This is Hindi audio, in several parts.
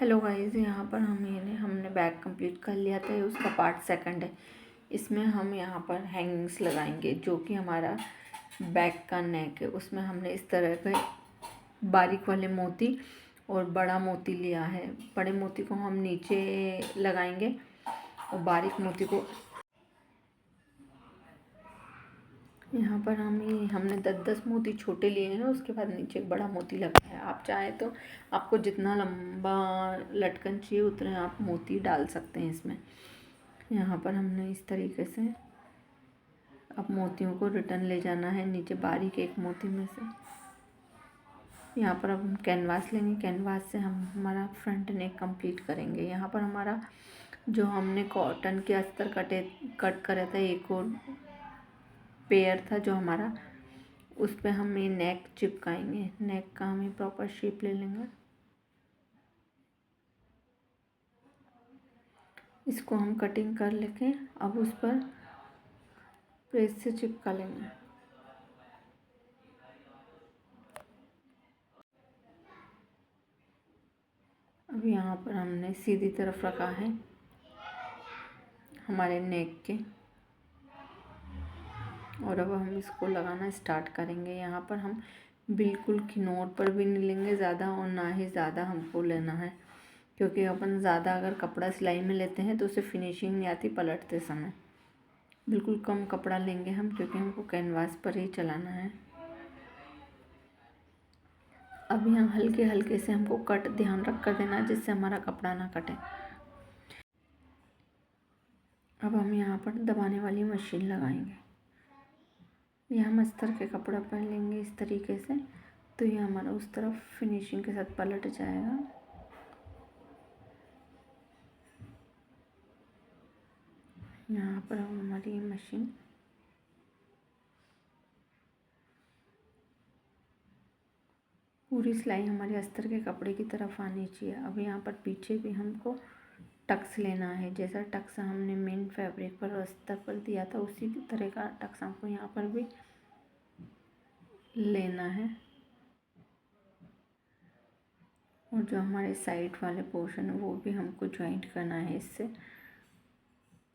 हेलो गाइस, यहाँ पर हमने बैग कंप्लीट कर लिया था। ये उसका पार्ट सेकंड है। इसमें हम यहाँ पर हैंगिंग्स लगाएंगे जो कि हमारा बैग का नेक है। उसमें हमने इस तरह के बारीक वाले मोती और बड़ा मोती लिया है। बड़े मोती को हम नीचे लगाएंगे और बारीक मोती को यहाँ पर हमने 10-10 मोती छोटे लिए हैं। उसके बाद नीचे एक बड़ा मोती लगाया है। आप चाहें तो आपको जितना लंबा लटकन चाहिए उतने आप मोती डाल सकते हैं इसमें। यहाँ पर हमने इस तरीके से अब मोतियों को रिटर्न ले जाना है नीचे बारीक एक मोती में से। यहाँ पर अब हम कैनवास लेंगे। कैनवास से हम हमारा फ्रंट नेक कंप्लीट करेंगे। यहाँ पर हमारा जो हमने कॉटन के अस्तर कट करे थे, एक और पेयर था जो हमारा, उस पर हम ये नेक चिपकाएंगे। नेक का हम प्रॉपर शेप ले लेंगे। इसको हम कटिंग कर लेके अब उस पर प्रेस से चिपका लेंगे। अब यहाँ पर हमने सीधी तरफ रखा है हमारे नेक के, और अब हम इसको लगाना स्टार्ट करेंगे। यहाँ पर हम बिल्कुल किनार पर भी नहीं लेंगे ज़्यादा, और ना ही ज़्यादा हमको लेना है, क्योंकि अपन ज़्यादा अगर कपड़ा सिलाई में लेते हैं तो उसे फिनिशिंग नहीं आती पलटते समय। बिल्कुल कम कपड़ा लेंगे हम, क्योंकि हमको कैनवास पर ही चलाना है। अभी हम हल्के हल्के से हमको कट ध्यान रख कर देना जिससे हमारा कपड़ा ना कटे। अब हम यहाँ पर दबाने वाली मशीन लगाएंगे। यह हम अस्तर के कपड़ा पर लेंगे इस तरीके से, तो ये हमारा उस तरफ फिनिशिंग के साथ पलट जाएगा। यहाँ पर अब हमारी मशीन पूरी सिलाई हमारे अस्तर के कपड़े की तरफ आनी चाहिए। अब यहाँ पर पीछे भी हमको टक्स लेना है। जैसा टक्स हमने मेन फैब्रिक पर अस्तर पर दिया था, उसी तरह का टक्स हमको यहाँ पर भी लेना है। और जो हमारे साइड वाले पोर्शन है वो भी हमको ज्वाइंट करना है इससे,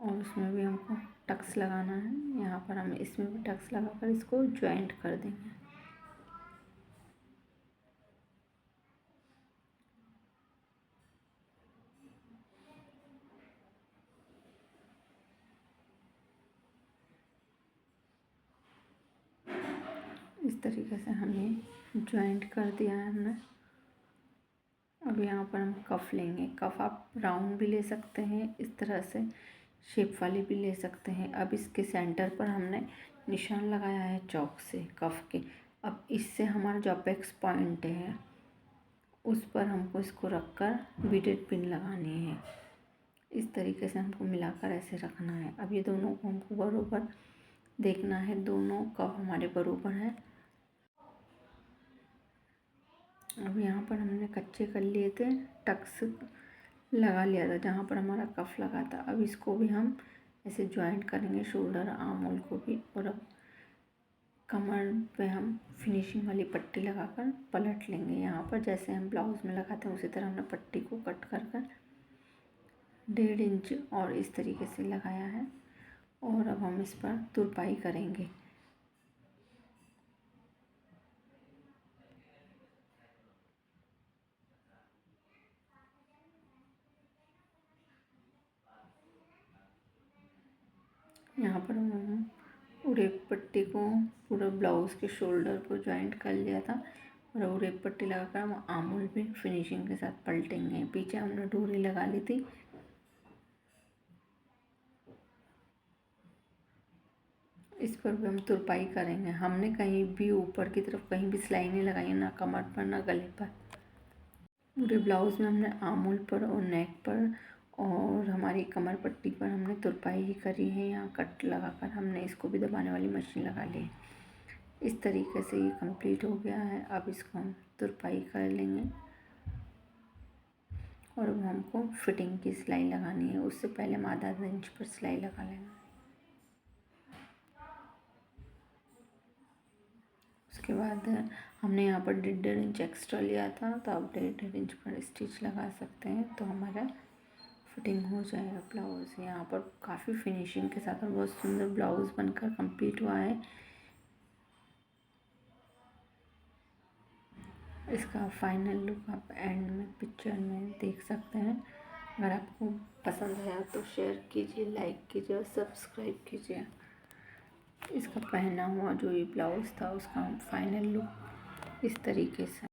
और उसमें भी हमको टक्स लगाना है। यहाँ पर हम इसमें भी टक्स लगाकर इसको ज्वाइंट कर देंगे। इस तरीके से हमने ज्वाइंट कर दिया है हमने। अब यहाँ पर हम कफ़ लेंगे। कफ़ आप राउंड भी ले सकते हैं, इस तरह से शेप वाली भी ले सकते हैं। अब इसके सेंटर पर हमने निशान लगाया है चौक से कफ़ के। अब इससे हमारा जो अपेक्स पॉइंट है उस पर हमको इसको रखकर बीटेड पिन लगानी है। इस तरीके से हमको मिलाकर ऐसे रखना है। अब ये दोनों को हमको बराबर देखना है, दोनों कफ हमारे बराबर हैं। अब यहाँ पर हमने कच्चे कर लिए थे, टक्स लगा लिया था जहाँ पर हमारा कफ लगा था। अब इसको भी हम ऐसे ज्वाइंट करेंगे, शोल्डर आर्म होल को भी। और अब कमर पे हम फिनिशिंग वाली पट्टी लगाकर पलट लेंगे। यहाँ पर जैसे हम ब्लाउज़ में लगाते हैं उसी तरह हमने पट्टी को कट कर 1.5 इंच और इस तरीके से लगाया है। और अब हम इस पर तुरपाई करेंगे। यहाँ पर हम उरेप पट्टी को पूरा ब्लाउज़ के शोल्डर को ज्वाइंट कर लिया था, और उरेप पट्टी लगाकर हम आर्म भी फिनिशिंग के साथ पलटेंगे। पीछे हमने डोरी लगा ली थी। इस पर भी हम तुरपाई करेंगे। हमने कहीं भी ऊपर की तरफ कहीं भी सिलाई नहीं लगाई, ना कमर पर ना गले पर। पूरे ब्लाउज़ में हमने आर्म होल पर और नेक पर और हमारी कमर पट्टी पर हमने तुरपाई ही करी है। यहाँ कट लगाकर हमने इसको भी दबाने वाली मशीन लगा ली है। इस तरीके से ये कंप्लीट हो गया है। अब इसको हम तुरपाई कर लेंगे, और अब हमको फिटिंग की सिलाई लगानी है। उससे पहले हम आधा इंच पर सिलाई लगा लेंगे। उसके बाद हमने यहाँ पर 1.5 इंच एक्स्ट्रा लिया था, तो आप 1.5 इंच पर स्टिच लगा सकते हैं, तो हमारा फिटिंग हो जाएगा ब्लाउज़। यहाँ पर काफ़ी फिनिशिंग के साथ और बहुत सुंदर ब्लाउज़ बनकर कंप्लीट हुआ है। इसका फाइनल लुक आप एंड में पिक्चर में देख सकते हैं। अगर आपको पसंद आया तो शेयर कीजिए, लाइक कीजिए और सब्सक्राइब कीजिए। इसका पहना हुआ जो ये ब्लाउज़ था उसका फाइनल लुक इस तरीके से।